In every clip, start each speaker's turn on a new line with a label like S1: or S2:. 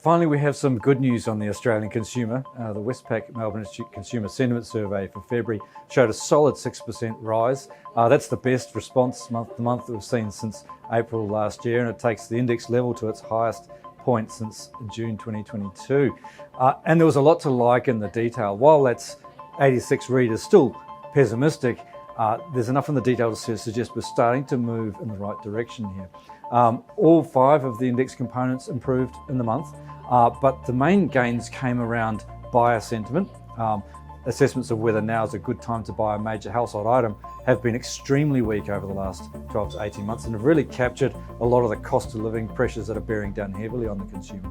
S1: Finally, we have some good news on the Australian consumer. The Westpac Melbourne Institute Consumer Sentiment Survey for February showed a solid 6% rise. That's the best response month to month that we've seen since April last year, and it takes the index level to its highest point since June 2022. And there was a lot to like in the detail. While that's 86 readers still pessimistic, there's enough in the detail to suggest we're starting to move in the right direction here. All 5 of the index components improved in the month, but the main gains came around buyer sentiment. Assessments of whether now is a good time to buy a major household item have been extremely weak over the last 12 to 18 months and have really captured a lot of the cost of living pressures that are bearing down heavily on the consumer.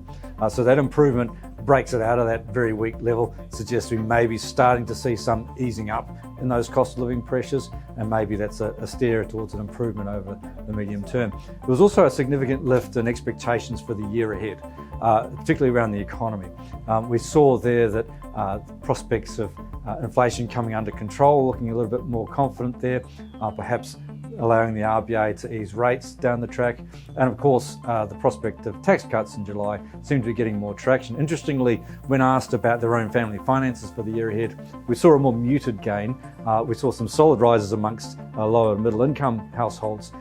S1: So that improvement breaks it out of that very weak level, suggests we may be starting to see some easing up in those cost of living pressures, and maybe that's a steer towards an improvement over the medium term. There was also a significant lift in expectations for the year ahead, particularly around the economy. We saw there that prospects of inflation coming under control, looking a little bit more confident there, perhaps allowing the RBA to ease rates down the track. And of course, the prospect of tax cuts in July seemed to be getting more traction. Interestingly, when asked about their own family finances for the year ahead, we saw a more muted gain. We saw some solid rises amongst lower and middle income households,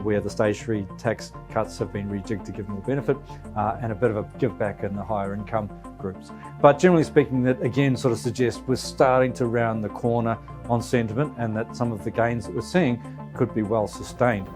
S1: where the stage 3 tax cuts have been rejigged to give more benefit, and a bit of a give back in the higher income groups. But generally speaking, that again sort of suggests we're starting to round the corner on sentiment, and that some of the gains that we're seeing could be well sustained.